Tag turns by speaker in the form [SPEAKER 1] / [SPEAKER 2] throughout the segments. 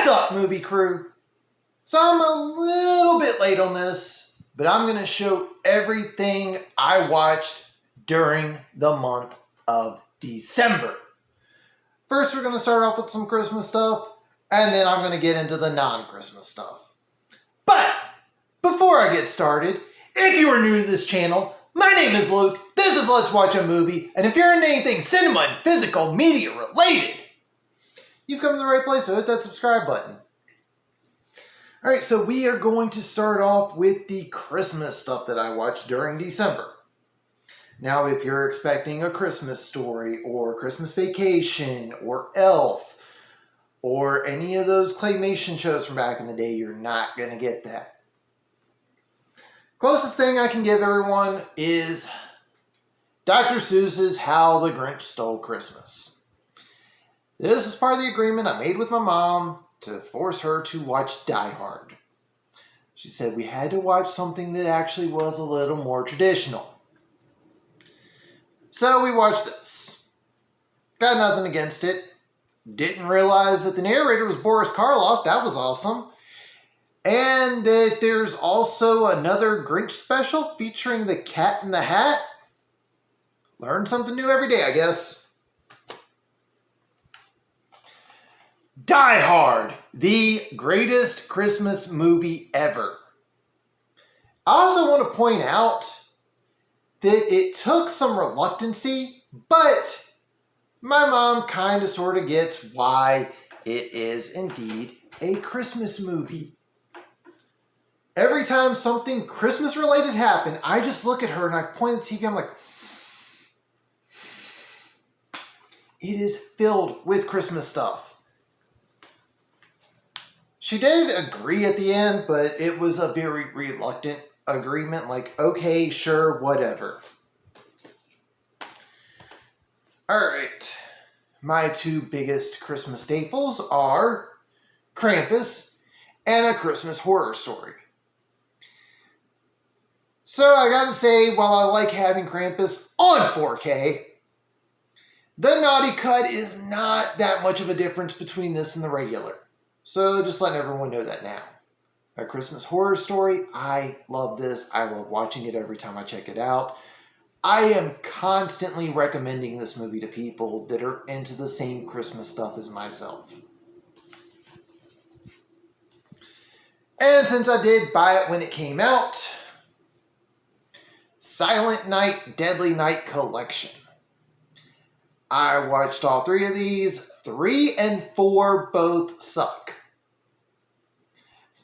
[SPEAKER 1] up, movie crew? So I'm a little bit late on this, but I'm going to show everything I watched during the month of December. First, we're going to start off with some Christmas stuff, and then I'm going to get into the non-Christmas stuff. But before I get started, if you are new to this channel, my name is Luke, this is Let's Watch a Movie, and if you're into anything cinema and physical media related, you've come to the right place, so hit that subscribe button. Alright, so we are going to start off with the Christmas stuff that I watched during December. Now, if you're expecting A Christmas Story, or Christmas Vacation, or Elf, or any of those claymation shows from back in the day, you're not going to get that. Closest thing I can give everyone is Dr. Seuss's How the Grinch Stole Christmas. This is part of the agreement I made with my mom to force her to watch Die Hard. She said we had to watch something that actually was a little more traditional. So we watched this. Got nothing against it. Didn't realize that the narrator was Boris Karloff. That was awesome. And that there's also another Grinch special featuring the Cat in the Hat. Learn something new every day, I guess. Die Hard, the greatest Christmas movie ever. I also want to point out that it took some reluctancy, but my mom kind of sort of gets why it is indeed a Christmas movie. Every time something Christmas related happened, I just look at her and I point at the TV, I'm like, it is filled with Christmas stuff. She did agree at the end, but it was a very reluctant agreement, like, okay, sure, whatever. Alright, my two biggest Christmas staples are Krampus and A Christmas Horror Story. So I gotta say, while I like having Krampus on 4K, the naughty cut is not that much of a difference between this and the regular. So just letting everyone know that now. A Christmas Horror Story, I love this. I love watching it every time I check it out. I am constantly recommending this movie to people that are into the same Christmas stuff as myself. And since I did buy it when it came out, Silent Night, Deadly Night Collection. I watched all three of these. 3 and 4 both suck.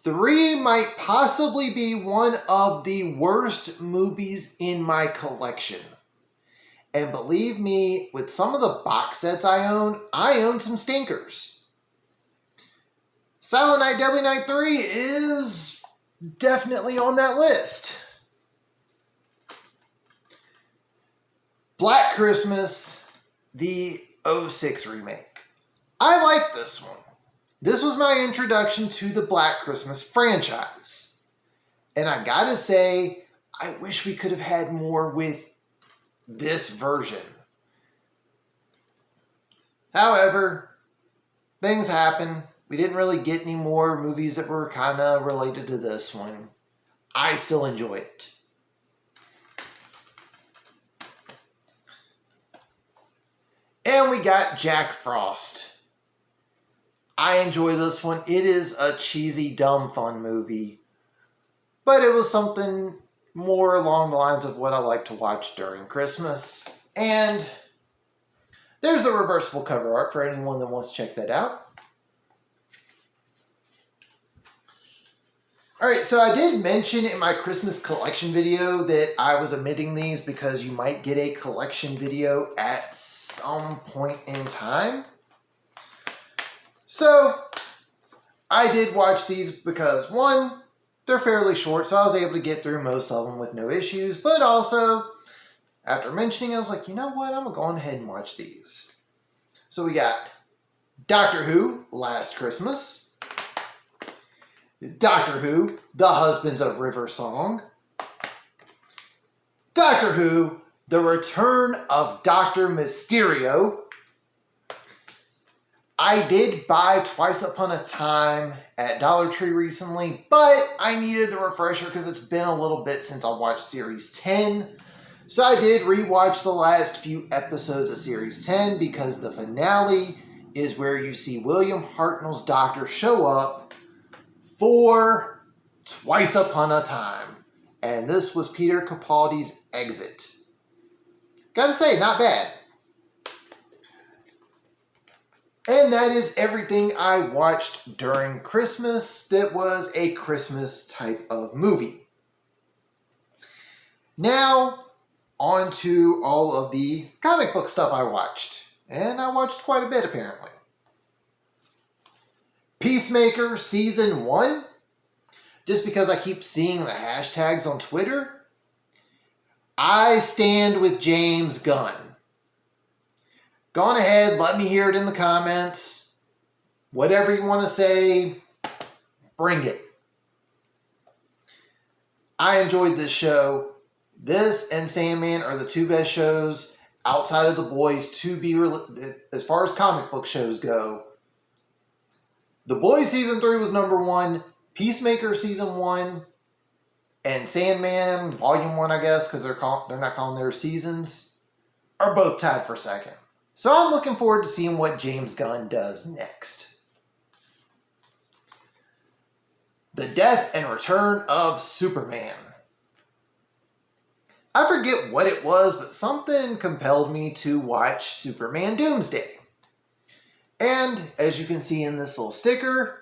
[SPEAKER 1] 3 might possibly be one of the worst movies in my collection. And believe me, with some of the box sets I own some stinkers. Silent Night, Deadly Night 3 is definitely on that list. Black Christmas, the 2006 remake. I like this one. This was my introduction to the Black Christmas franchise. And I gotta say, I wish we could have had more with this version. However, things happen. We didn't really get any more movies that were kind of related to this one. I still enjoy it. And we got Jack Frost. I enjoy this one. It is a cheesy, dumb, fun movie. But it was something more along the lines of what I like to watch during Christmas. And there's the reversible cover art for anyone that wants to check that out. Alright, so I did mention in my Christmas collection video that I was omitting these because you might get a collection video at some point in time. So, I did watch these because, one, they're fairly short, so I was able to get through most of them with no issues. But also, after mentioning it, I was like, you know what? I'm going to go ahead and watch these. So we got Doctor Who, Last Christmas. Doctor Who, The Husbands of River Song. Doctor Who, The Return of Dr. Mysterio. I did buy Twice Upon a Time at Dollar Tree recently, but I needed the refresher because it's been a little bit since I watched Series 10. So I did rewatch the last few episodes of Series 10 because the finale is where you see William Hartnell's doctor show up for Twice Upon a Time. And this was Peter Capaldi's exit. Gotta say, not bad. And that is everything I watched during Christmas that was a Christmas type of movie. Now, on to all of the comic book stuff I watched. And I watched quite a bit, apparently. Peacemaker Season 1. Just because I keep seeing the hashtags on Twitter. I stand with James Gunn. Go on ahead, let me hear it in the comments. Whatever you want to say, bring it. I enjoyed this show. This and Sandman are the two best shows outside of The Boys to be as far as comic book shows go. The Boys Season 3 was number 1. Peacemaker Season 1 and Sandman Volume 1, I guess, because they're not calling their seasons, are both tied for second. So I'm looking forward to seeing what James Gunn does next. The Death and Return of Superman. I forget what it was, but something compelled me to watch Superman Doomsday. And as you can see in this little sticker,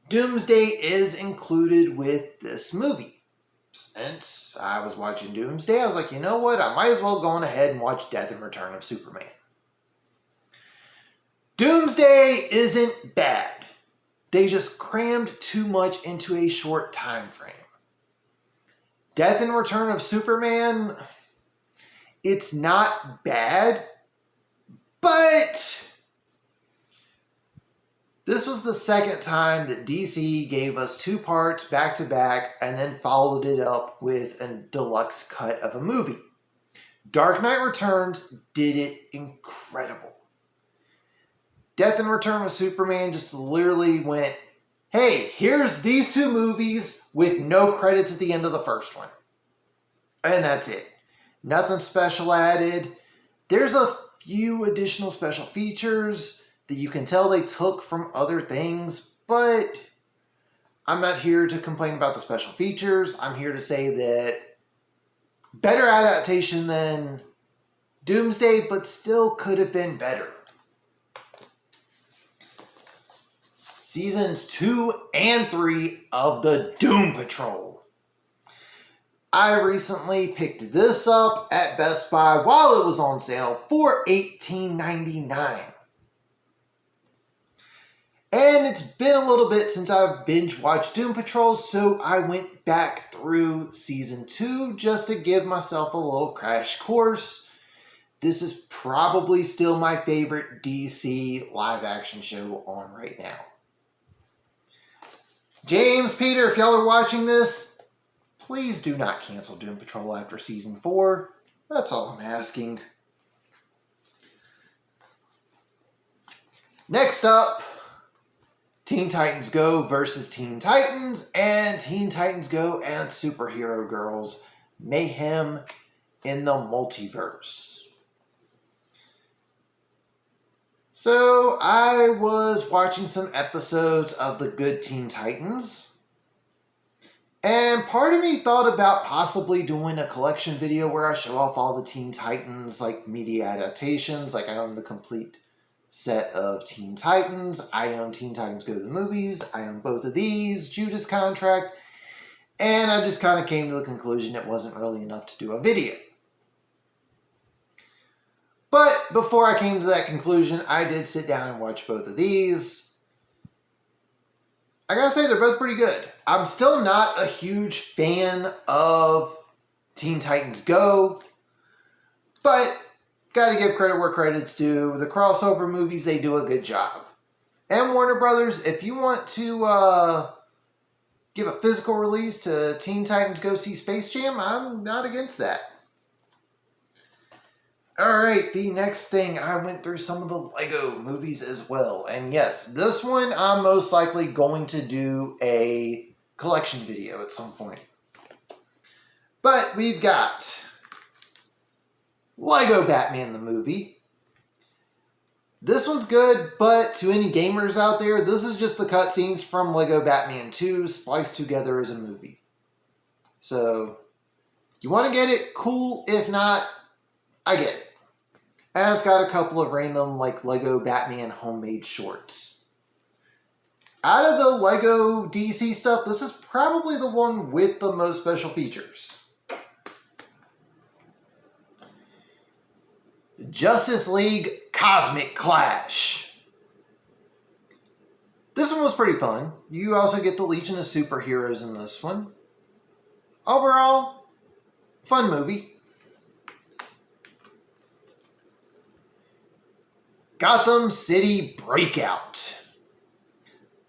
[SPEAKER 1] Doomsday is included with this movie. Since I was watching Doomsday, I was like, you know what? I might as well go on ahead and watch Death and Return of Superman. Doomsday isn't bad. They just crammed too much into a short time frame. Death and Return of Superman, it's not bad, but this was the second time that DC gave us 2 parts back to back and then followed it up with a deluxe cut of a movie. Dark Knight Returns did it incredible. Death and Return of Superman just literally went, hey, here's these 2 movies with no credits at the end of the first one. And that's it. Nothing special added. There's a few additional special features that you can tell they took from other things, but I'm not here to complain about the special features. I'm here to say that better adaptation than Doomsday, but still could have been better. Seasons 2 and 3 of the Doom Patrol. I recently picked this up at Best Buy while it was on sale for $18.99. And it's been a little bit since I've binge watched Doom Patrol, so I went back through Season 2 just to give myself a little crash course. This is probably still my favorite DC live action show on right now. James, Peter, if y'all are watching this, please do not cancel Doom Patrol after Season 4. That's all I'm asking. Next up, Teen Titans Go versus Teen Titans, and Teen Titans Go and Superhero Girls Mayhem in the Multiverse. So I was watching some episodes of The Good Teen Titans, and part of me thought about possibly doing a collection video where I show off all the Teen Titans like media adaptations. Like I own the complete set of Teen Titans. I own Teen Titans Go to the Movies. I own both of these, Judas Contract, and I just kind of came to the conclusion it wasn't really enough to do a video. But before I came to that conclusion, I did sit down and watch both of these. I gotta say, they're both pretty good. I'm still not a huge fan of Teen Titans Go, but gotta give credit where credit's due. The crossover movies, they do a good job. And Warner Brothers, if you want to give a physical release to Teen Titans Go see Space Jam, I'm not against that. Alright, the next thing, I went through some of the Lego movies as well. And yes, this one I'm most likely going to do a collection video at some point. But we've got Lego Batman the movie. This one's good, but to any gamers out there, this is just the cutscenes from Lego Batman 2 spliced together as a movie. So, you want to get it? Cool. If not, I get it. And it's got a couple of random like Lego Batman homemade shorts. Out of the Lego DC stuff, this is probably the one with the most special features. Justice League Cosmic Clash. This one was pretty fun. You also get the Legion of Superheroes in this one. Overall, fun movie. Gotham City Breakout.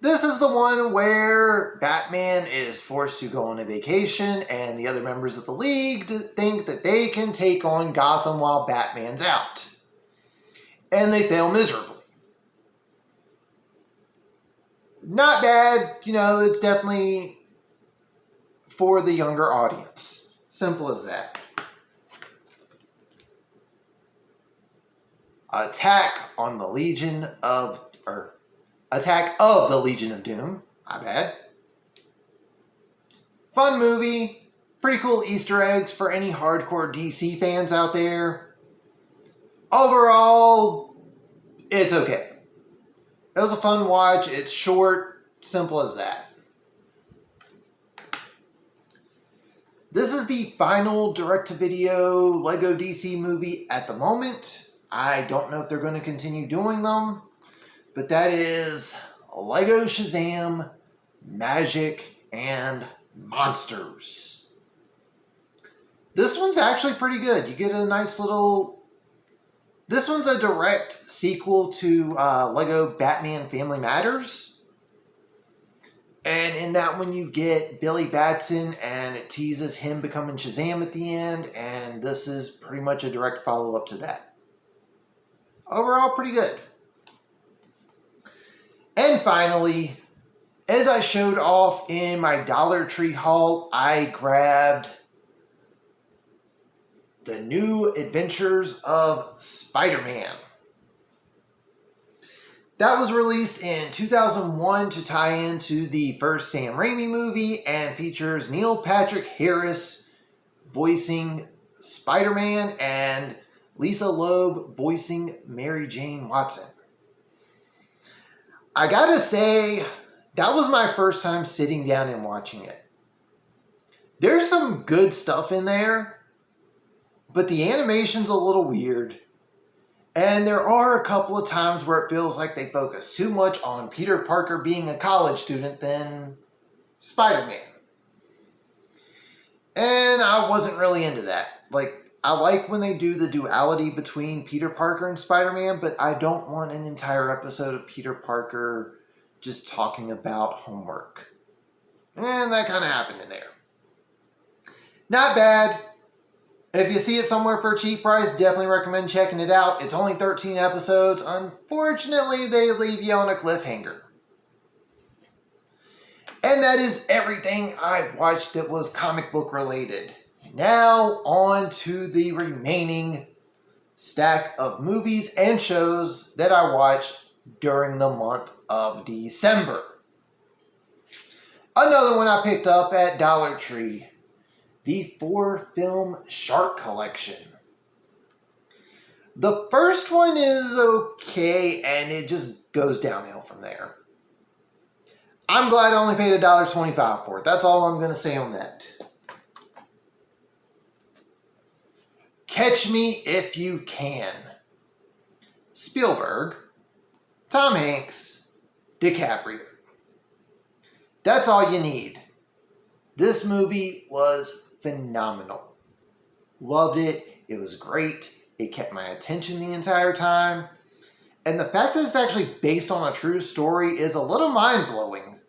[SPEAKER 1] This is the one where Batman is forced to go on a vacation and the other members of the League think that they can take on Gotham while Batman's out. And they fail miserably. Not bad, you know, it's definitely for the younger audience. Simple as that. Attack of the Legion of Doom. My bad. Fun movie. Pretty cool Easter eggs for any hardcore DC fans out there. Overall, it's okay. It was a fun watch. It's short. Simple as that. This is the final direct-to-video Lego DC movie at the moment. I don't know if they're going to continue doing them, but that is Lego Shazam, Magic, and Monsters. This one's actually pretty good. You get a nice little... This one's a direct sequel to Lego Batman Family Matters. And in that one you get Billy Batson, and it teases him becoming Shazam at the end, and this is pretty much a direct follow-up to that. Overall, pretty good. And finally, as I showed off in my Dollar Tree haul, I grabbed the New Adventures of Spider-Man. That was released in 2001 to tie into the first Sam Raimi movie and features Neil Patrick Harris voicing Spider-Man and Lisa Loeb voicing Mary Jane Watson. I gotta say, that was my first time sitting down and watching it. There's some good stuff in there, but the animation's a little weird. And there are a couple of times where it feels like they focus too much on Peter Parker being a college student than Spider-Man. And I wasn't really into that. Like, I like when they do the duality between Peter Parker and Spider-Man, but I don't want an entire episode of Peter Parker just talking about homework. And that kind of happened in there. Not bad. If you see it somewhere for a cheap price, definitely recommend checking it out. It's only 13 episodes. Unfortunately, they leave you on a cliffhanger. And that is everything I watched that was comic book related. Now, on to the remaining stack of movies and shows that I watched during the month of December. Another one I picked up at Dollar Tree, the 4-film Shark Collection. The first one is okay, and it just goes downhill from there. I'm glad I only paid $1.25 for it. That's all I'm going to say on that. Catch Me If You Can. Spielberg, Tom Hanks, DiCaprio. That's all you need. This movie was phenomenal. Loved it. It was great. It kept my attention the entire time. And the fact that it's actually based on a true story is a little mind-blowing,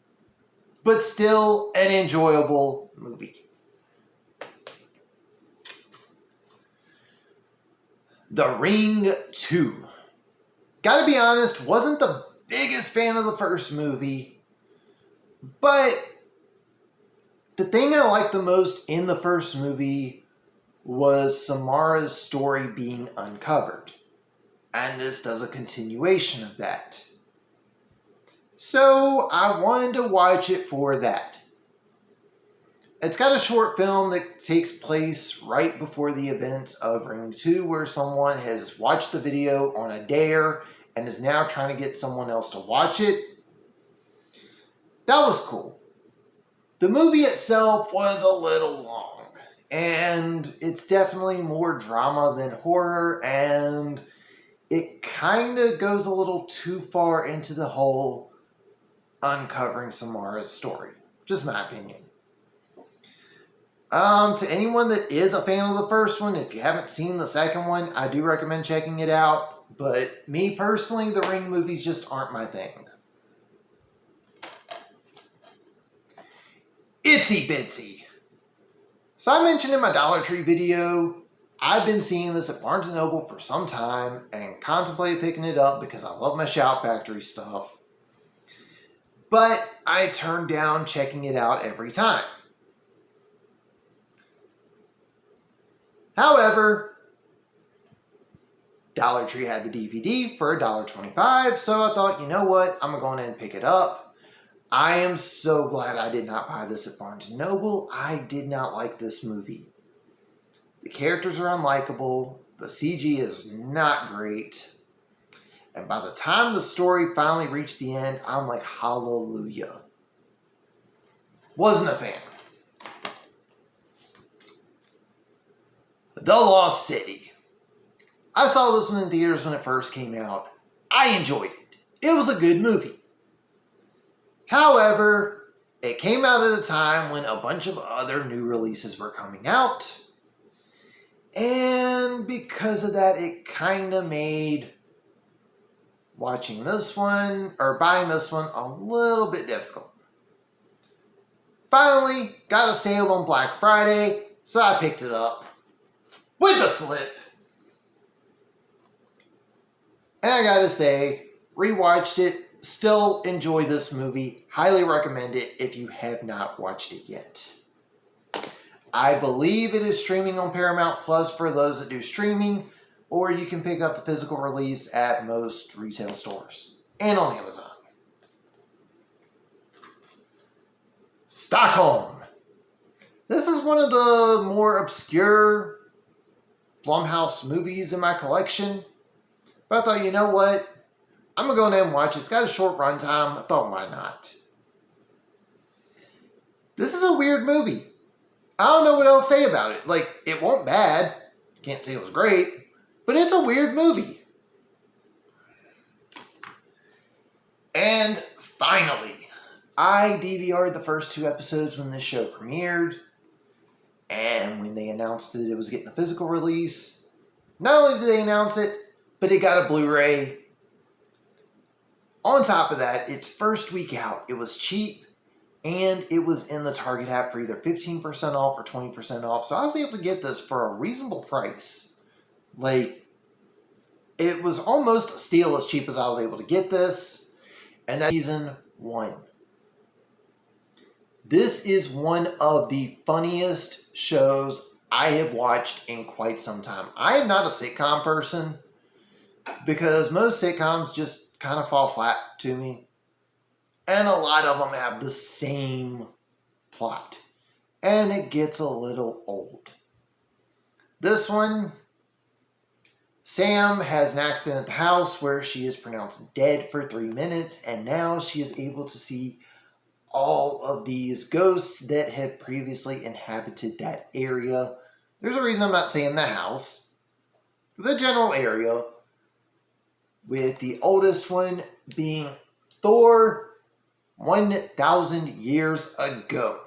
[SPEAKER 1] but still an enjoyable movie. The Ring 2. Gotta be honest, wasn't the biggest fan of the first movie, but the thing I liked the most in the first movie was Samara's story being uncovered. And this does a continuation of that. So I wanted to watch it for that. It's got a short film that takes place right before the events of Ring 2, where someone has watched the video on a dare and is now trying to get someone else to watch it. That was cool. The movie itself was a little long, and it's definitely more drama than horror, and it kind of goes a little too far into the whole uncovering Samara's story. Just my opinion. To anyone that is a fan of the first one, if you haven't seen the second one, I do recommend checking it out. But me personally, the Ring movies just aren't my thing. Itsy Bitsy. So I mentioned in my Dollar Tree video, I've been seeing this at Barnes & Noble for some time and contemplated picking it up because I love my Shout Factory stuff. But I turned down checking it out every time. However, Dollar Tree had the DVD for $1.25, so I thought, you know what, I'm going to go in and pick it up. I am so glad I did not buy this at Barnes & Noble. I did not like this movie. The characters are unlikable, the CG is not great, and by the time the story finally reached the end, I'm like, hallelujah. Wasn't a fan. The Lost City. I saw this one in theaters when it first came out. I enjoyed it. It was a good movie. However, it came out at a time when a bunch of other new releases were coming out. And because of that, it kind of made watching this one, or buying this one, a little bit difficult. Finally, got a sale on Black Friday, so I picked it up. With a slip. And I gotta say, rewatched it, still enjoy this movie, highly recommend it if you have not watched it yet. I believe it is streaming on Paramount Plus for those that do streaming, or you can pick up the physical release at most retail stores, and on Amazon. Stockholm. This is one of the more obscure Blumhouse movies in my collection. But I thought, you know what? I'm going to go in and watch it. It's got a short runtime. I thought, why not? This is a weird movie. I don't know what else to say about it. Like, it wasn't bad. Can't say it was great. But it's a weird movie. And finally, I DVR'd the first 2 episodes when this show premiered. And when they announced that it was getting a physical release, not only did they announce it, but it got a Blu-ray. On top of that, its first week out, it was cheap, and it was in the Target app for either 15% off or 20% off. So I was able to get this for a reasonable price. Like, it was almost a steal as cheap as I was able to get this. And that's season 1. This is one of the funniest shows I have watched in quite some time. I am not a sitcom person because most sitcoms just kind of fall flat to me. And a lot of them have the same plot. And it gets a little old. This one, Sam has an accident at the house where she is pronounced dead for 3 minutes. And now she is able to see all of these ghosts that have previously inhabited that area. There's a reason I'm not saying the house. The general area. With the oldest one being Thor 1,000 years ago.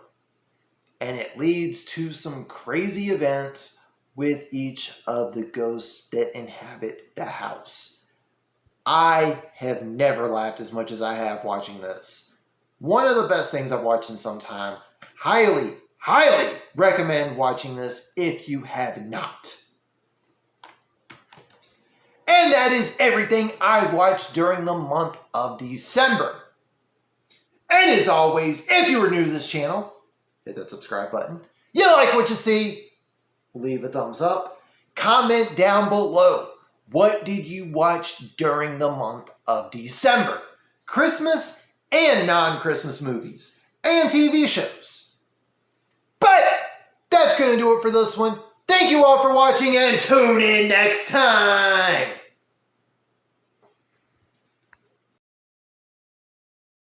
[SPEAKER 1] And it leads to some crazy events with each of the ghosts that inhabit the house. I have never laughed as much as I have watching this. One of the best things I've watched in some time. Highly, highly recommend watching this if you have not. And that is everything I watched during the month of December. And as always, if you are new to this channel, hit that subscribe button. You like what you see, leave a thumbs up. Comment down below, what did you watch during the month of December? Christmas and non-Christmas movies and TV shows. But that's going to do it for this one. Thank you all for watching and tune in next time.